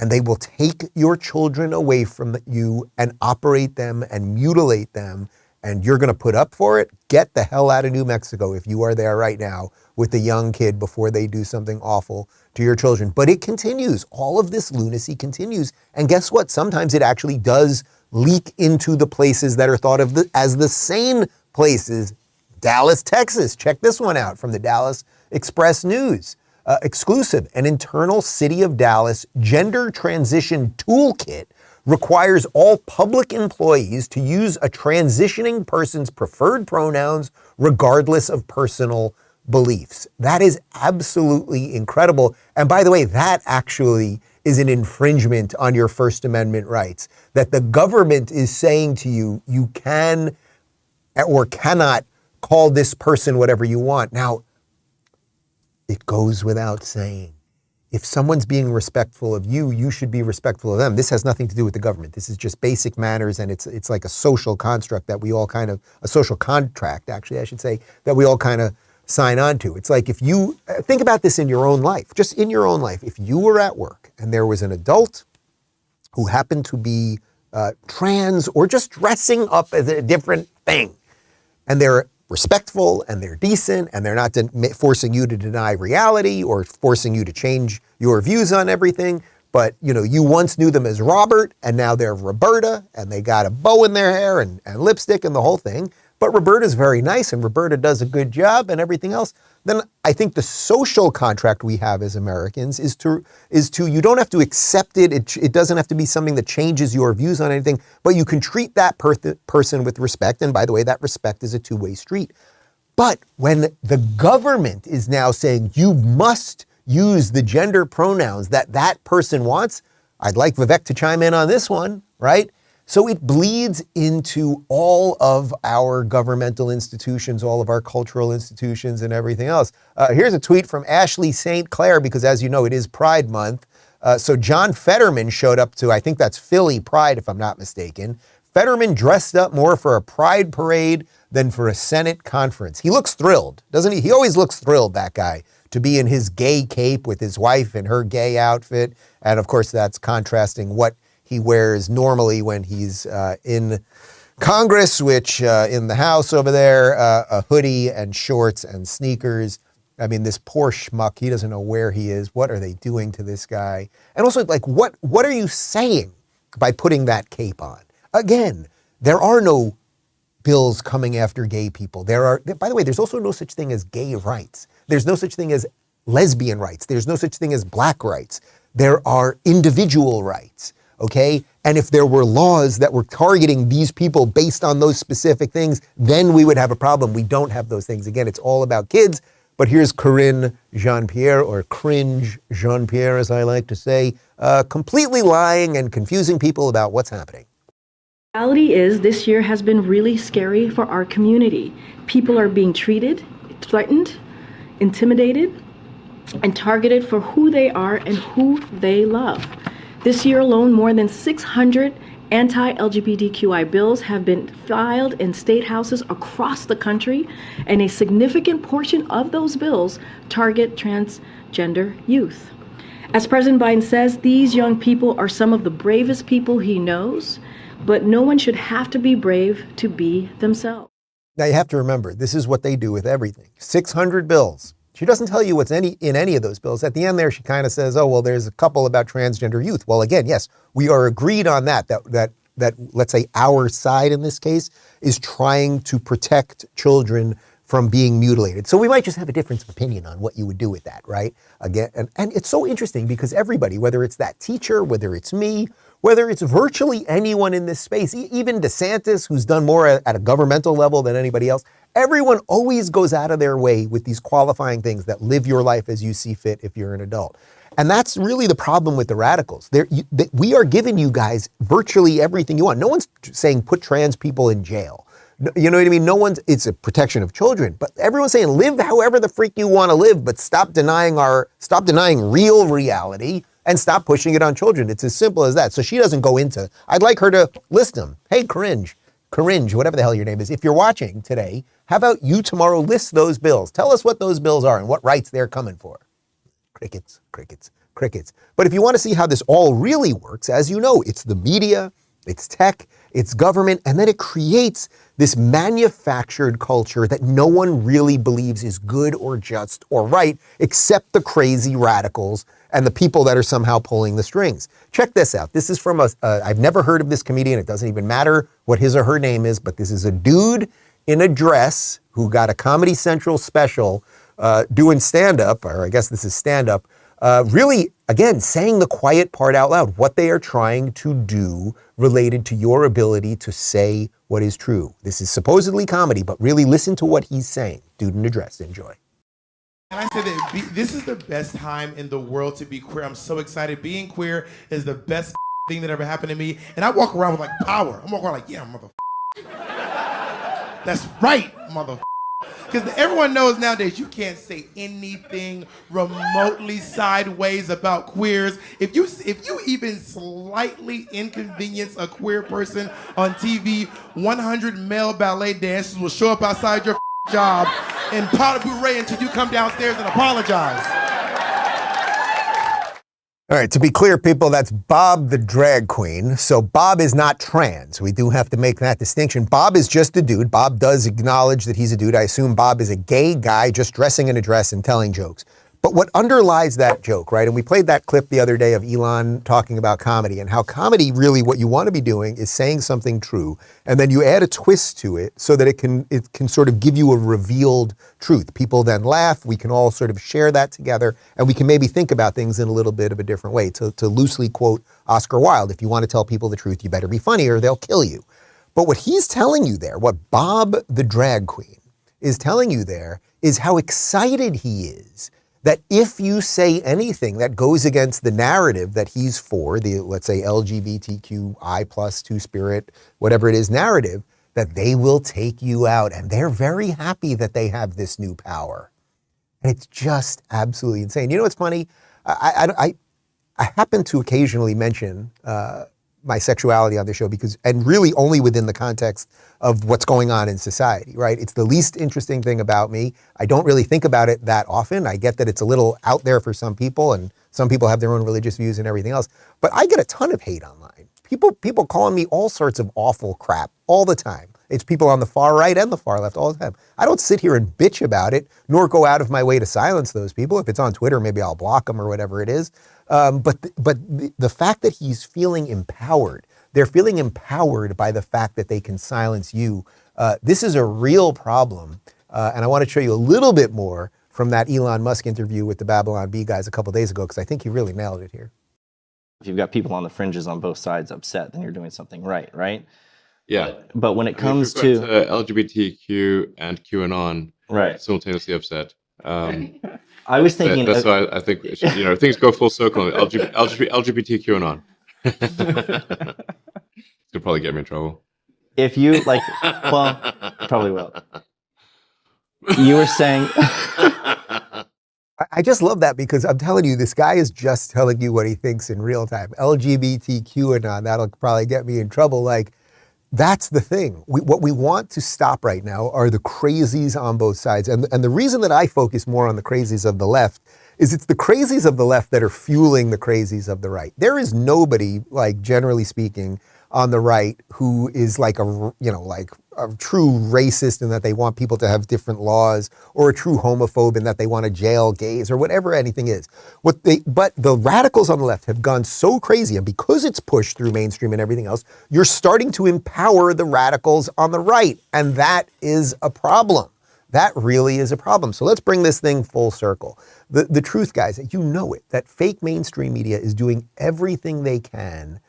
B: And they will take your children away from you and operate them and mutilate them. And you're going to put up for it? Get the hell out of New Mexico if you are there right now with the young kid before they do something awful to your children. But it continues. All of this lunacy continues. And guess what? Sometimes it actually does leak into the places that are thought of as the sane places. Dallas, Texas. Check this one out from the Dallas Express News. Exclusive. An internal City of Dallas gender transition toolkit requires all public employees to use a transitioning person's preferred pronouns regardless of personal beliefs. That is absolutely incredible. And by the way, that actually is an infringement on your First Amendment rights. That the government is saying to you, you can or cannot call this person whatever you want. Now, it goes without saying, if someone's being respectful of you, you should be respectful of them. This has nothing to do with the government. This is just basic manners, and it's like a social construct that we all kind of, a social contract, actually, I should say, that we all kind of sign on to. It's like if you, think about this in your own life, just in your own life. If you were at work and there was an adult who happened to be trans or just dressing up as a different thing, and they're respectful and they're decent and they're not forcing you to deny reality or forcing you to change your views on everything. But, you know, you once knew them as Robert and now they're Roberta and they got a bow in their hair and lipstick and the whole thing. But Roberta's very nice and Roberta does a good job and everything else. Then I think the social contract we have as Americans is to you don't have to accept it. It doesn't have to be something that changes your views on anything, but you can treat that person with respect. And by the way, that respect is a two-way street. But when the government is now saying you must use the gender pronouns that person wants, I'd like Vivek to chime in on this one, right? So it bleeds into all of our governmental institutions, all of our cultural institutions and everything else. Here's a tweet from Ashley St. Clair, because as you know, it is Pride Month. So John Fetterman showed up to, I think that's Philly Pride, if I'm not mistaken. Fetterman dressed up more for a Pride parade than for a Senate conference. He looks thrilled, doesn't he? He always looks thrilled, that guy, to be in his gay cape with his wife in her gay outfit. And of course, that's contrasting what he wears normally when he's in Congress, which in the House over there, a hoodie and shorts and sneakers. I mean, this poor schmuck, he doesn't know where he is. What are they doing to this guy? And also, like, what are you saying by putting that cape on? Again, there are no bills coming after gay people. By the way, there's also no such thing as gay rights. There's no such thing as lesbian rights. There's no such thing as black rights. There are individual rights. Okay? And if there were laws that were targeting these people based on those specific things, then we would have a problem. We don't have those things. Again, it's all about kids. But here's Corinne Jean-Pierre, or Cringe Jean-Pierre, as I like to say, completely lying and confusing people about what's happening.
G: The reality is this year has been really scary for our community. People are being treated, threatened, intimidated, and targeted for who they are and who they love. This year alone, more than 600 anti-LGBTQI bills have been filed in state houses across the country, and a significant portion of those bills target transgender youth. As President Biden says, these young people are some of the bravest people he knows, but no one should have to be brave to be themselves.
B: Now you have to remember, this is what they do with everything. 600 bills. She doesn't tell you what's in any of those bills. At the end there, she kind of says, oh, well, there's a couple about transgender youth. Well, again, yes, we are agreed on that let's say our side in this case is trying to protect children from being mutilated. So we might just have a difference of opinion on what you would do with that, right? Again, and it's so interesting because everybody, whether it's that teacher, whether it's me, whether it's virtually anyone in this space, even DeSantis, who's done more at a governmental level than anybody else, everyone always goes out of their way with these qualifying things that live your life as you see fit if you're an adult. And that's really the problem with the radicals. We are giving you guys virtually everything you want. No one's saying put trans people in jail. You know what I mean? It's a protection of children, but everyone's saying live however the freak you want to live, but stop denying real reality and stop pushing it on children. It's as simple as that. So she doesn't go into, I'd like her to list them. Hey, Corinne, whatever the hell your name is. If you're watching today, how about you tomorrow list those bills? Tell us what those bills are and what rights they're coming for. Crickets, crickets, crickets. But if you want to see how this all really works, as you know, it's the media, it's tech, it's government, and then it creates this manufactured culture that no one really believes is good or just or right, except the crazy radicals and the people that are somehow pulling the strings. Check this out. This is from I've never heard of this comedian. It doesn't even matter what his or her name is, but this is a dude in a dress who got a Comedy Central special doing stand-up, or I guess this is stand-up, really, again, saying the quiet part out loud, what they are trying to do related to your ability to say what is true. This is supposedly comedy, but really listen to what he's saying. Dude in a dress, enjoy.
H: And I said that this is the best time in the world to be queer. I'm so excited. Being queer is the best thing that ever happened to me. And I walk around with like power. I'm walking around like, yeah, that's right, motherfucker. Because everyone knows nowadays you can't say anything remotely sideways about queers. If you even slightly inconvenience a queer person on TV, 100 male ballet dancers will show up outside your job in powder beret until you come downstairs and apologize.
B: All right, to be clear, people, that's Bob the drag queen. So Bob is not trans. We do have to make that distinction. Bob is just a dude. Bob does acknowledge that he's a dude. I assume Bob is a gay guy just dressing in a dress and telling jokes. But what underlies that joke, right? And we played that clip the other day of Elon talking about comedy and how comedy really what you want to be doing is saying something true. And then you add a twist to it so that it can sort of give you a revealed truth. People then laugh. We can all sort of share that together and we can maybe think about things in a little bit of a different way. To loosely quote Oscar Wilde, if you want to tell people the truth, you better be funny or they'll kill you. But what he's telling you there, what Bob the drag queen is telling you there is how excited he is that if you say anything that goes against the narrative that he's for, the, let's say, LGBTQI plus two-spirit, whatever it is, narrative, that they will take you out. And they're very happy that they have this new power. And it's just absolutely insane. You know what's funny? I happen to occasionally mention my sexuality on the show and really only within the context of what's going on in society, right? It's the least interesting thing about me. I don't really think about it that often. I get that it's a little out there for some people and some people have their own religious views and everything else, but I get a ton of hate online. People calling me all sorts of awful crap all the time. It's people on the far right and the far left all the time. I don't sit here and bitch about it, nor go out of my way to silence those people. If it's on Twitter, maybe I'll block them or whatever it is. But the fact that he's feeling empowered, they're feeling empowered by the fact that they can silence you. This is a real problem. And I want to show you a little bit more from that Elon Musk interview with the Babylon Bee guys a couple days ago, because I think he really nailed it here.
I: If you've got people on the fringes on both sides upset, then you're doing something right?
J: Yeah.
I: But when it comes
J: to LGBTQ and QAnon,
I: right,
J: simultaneously upset.
I: I was thinking
J: that's why I think things go full circle. LGBTQ QAnon. It'll probably get me in trouble.
I: If you like, well, probably will. You were saying.
B: I just love that because I'm telling you, this guy is just telling you what he thinks in real time. LGBTQ and on, that'll probably get me in trouble. Like, that's the thing. What we want to stop right now are the crazies on both sides. And the reason that I focus more on the crazies of the left is it's the crazies of the left that are fueling the crazies of the right. There is nobody, like generally speaking, on the right who is like a true racist in that they want people to have different laws, or a true homophobe in that they want to jail gays or whatever anything is. But the radicals on the left have gone so crazy, and because it's pushed through mainstream and everything else, you're starting to empower the radicals on the right, and that is a problem. That really is a problem. So let's bring this thing full circle. The truth, guys, you know it, that fake mainstream media is doing everything they can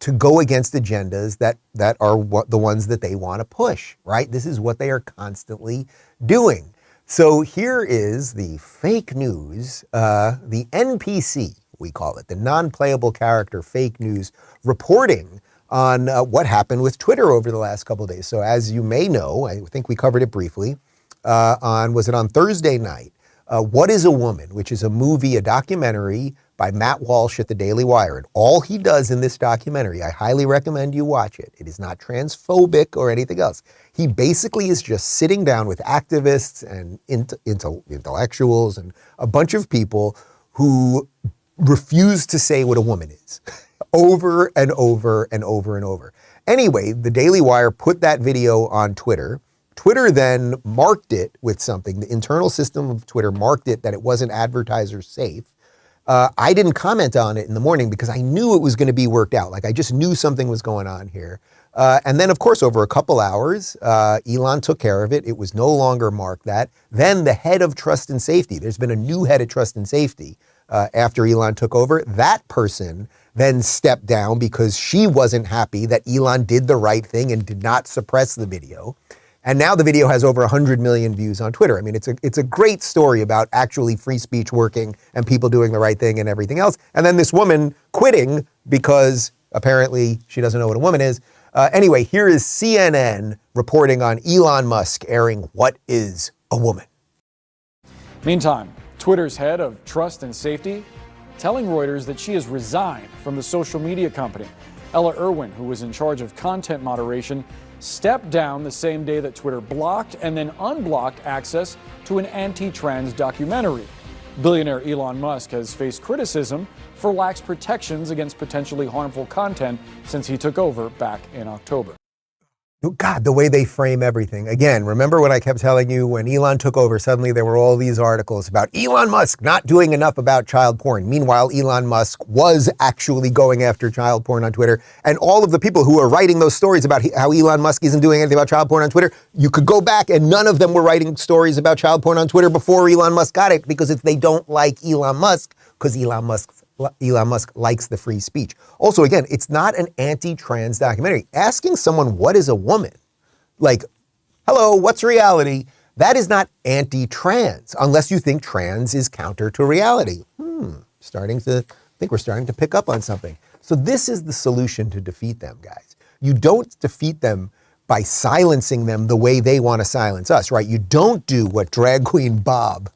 B: to go against agendas that are the ones that they want to push, right? This is what they are constantly doing. So here is the fake news, the NPC, we call it, the non-playable character fake news reporting on what happened with Twitter over the last couple of days. So as you may know, I think we covered it briefly, was it on Thursday night? What is a Woman, which is a movie, a documentary by Matt Walsh at the Daily Wire. And all he does in this documentary, I highly recommend you watch it. It is not transphobic or anything else. He basically is just sitting down with activists and intellectuals and a bunch of people who refuse to say what a woman is over and over and over and over. Anyway, the Daily Wire put that video on Twitter. Twitter then marked it with something. The internal system of Twitter marked it that it wasn't advertiser safe. I didn't comment on it in the morning because I knew it was going to be worked out. Like I just knew something was going on here. And then, of course, over a couple hours, Elon took care of it. It was no longer marked that. Then the head of Trust and Safety, there's been a new head of Trust and Safety after Elon took over. That person then stepped down because she wasn't happy that Elon did the right thing and did not suppress the video. And now the video has over 100 million views on Twitter. I mean, it's a great story about actually free speech working and people doing the right thing and everything else. And then this woman quitting because apparently she doesn't know what a woman is. Anyway, here is CNN reporting on Elon Musk airing What is a Woman?
K: Meantime, Twitter's head of Trust and Safety telling Reuters that she has resigned from the social media company. Ella Irwin, who was in charge of content moderation, stepped down the same day that Twitter blocked and then unblocked access to an anti-trans documentary. Billionaire Elon Musk has faced criticism for lax protections against potentially harmful content since he took over back in October.
B: God, the way they frame everything. Again, remember when I kept telling you when Elon took over, suddenly there were all these articles about Elon Musk not doing enough about child porn. Meanwhile, Elon Musk was actually going after child porn on Twitter. And all of the people who are writing those stories about how Elon Musk isn't doing anything about child porn on Twitter, you could go back and none of them were writing stories about child porn on Twitter before Elon Musk got it because they don't like Elon Musk because Elon Musk likes the free speech. Also, again, it's not an anti-trans documentary. Asking someone what is a woman, like, hello, what's reality? That is not anti-trans, unless you think trans is counter to reality. I think we're starting to pick up on something. So this is the solution to defeat them, guys. You don't defeat them by silencing them the way they want to silence us, right? You don't do what drag queen Bob,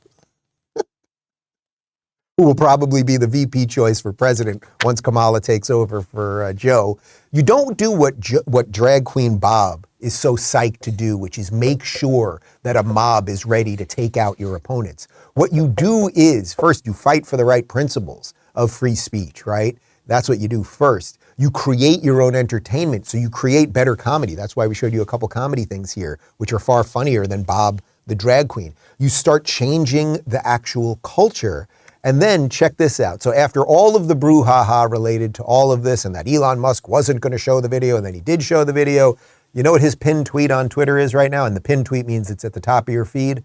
B: who will probably be the VP choice for president once Kamala takes over for Joe. You don't do what drag queen Bob is so psyched to do, which is make sure that a mob is ready to take out your opponents. What you do is, first, you fight for the right principles of free speech, right? That's what you do first. You create your own entertainment, so you create better comedy. That's why we showed you a couple comedy things here, which are far funnier than Bob the drag queen. You start changing the actual culture. And then check this out. So after all of the brouhaha related to all of this and that Elon Musk wasn't going to show the video and then he did show the video, you know what his pinned tweet on Twitter is right now? And the pinned tweet means it's at the top of your feed.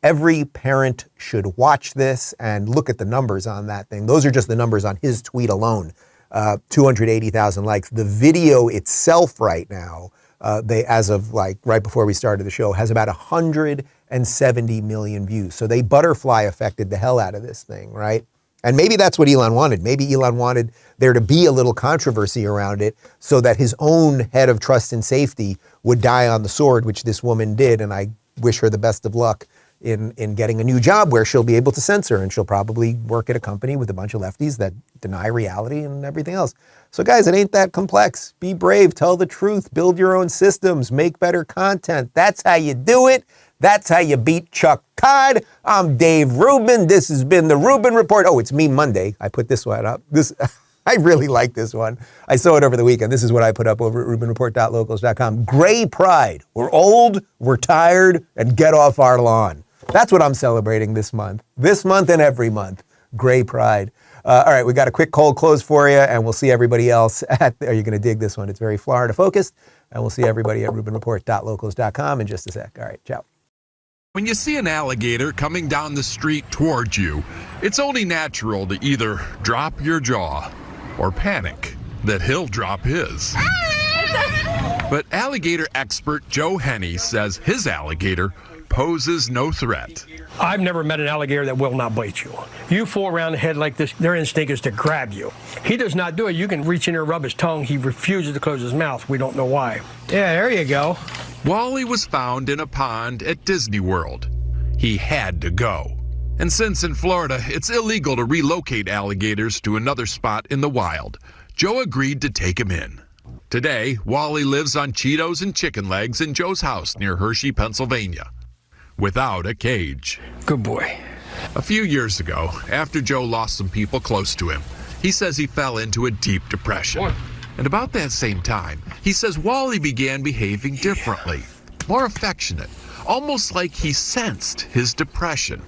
B: Every parent should watch this and look at the numbers on that thing. Those are just the numbers on his tweet alone. 280,000 likes. The video itself right now, as of like right before we started the show, has about 170 million views. So they butterfly affected the hell out of this thing, right? And maybe that's what Elon wanted. Maybe Elon wanted there to be a little controversy around it so that his own head of Trust and Safety would die on the sword, which this woman did. And I wish her the best of luck in getting a new job where she'll be able to censor, and she'll probably work at a company with a bunch of lefties that deny reality and everything else. So guys, it ain't that complex. Be brave, tell the truth, build your own systems, make better content. That's how you do it. That's how you beat Chuck Todd. I'm Dave Rubin. This has been the Rubin Report. Oh, it's Me Monday. I put this one up. I really like this one. I saw it over the weekend. This is what I put up over at rubinreport.locals.com. Gray pride. We're old, we're tired, and get off our lawn. That's what I'm celebrating this month. This month and every month. Gray pride. All right, we got a quick cold close for you, and we'll see everybody else at, are you going to dig this one? It's very Florida focused, and we'll see everybody at rubinreport.locals.com in just a sec. All right, ciao.
M: When you see an alligator coming down the street towards you, it's only natural to either drop your jaw or panic that he'll drop his. But alligator expert Joe Henney says his alligator poses no threat.
N: I've never met an alligator that will not bite you. You fool around the head like this, their instinct is to grab you. He does not do it. You can reach in there and rub his tongue. He refuses to close his mouth. We don't know why. Yeah, there you go.
M: Wally was found in a pond at Disney World. He had to go. And since in Florida it's illegal to relocate alligators to another spot in the wild, Joe agreed to take him in. Today, Wally lives on Cheetos and chicken legs in Joe's house near Hershey, Pennsylvania, without a cage.
N: Good boy.
M: A few years ago, after Joe lost some people close to him, he says he fell into a deep depression. And about that same time, he says Wally began behaving differently, more affectionate, almost like he sensed his depression.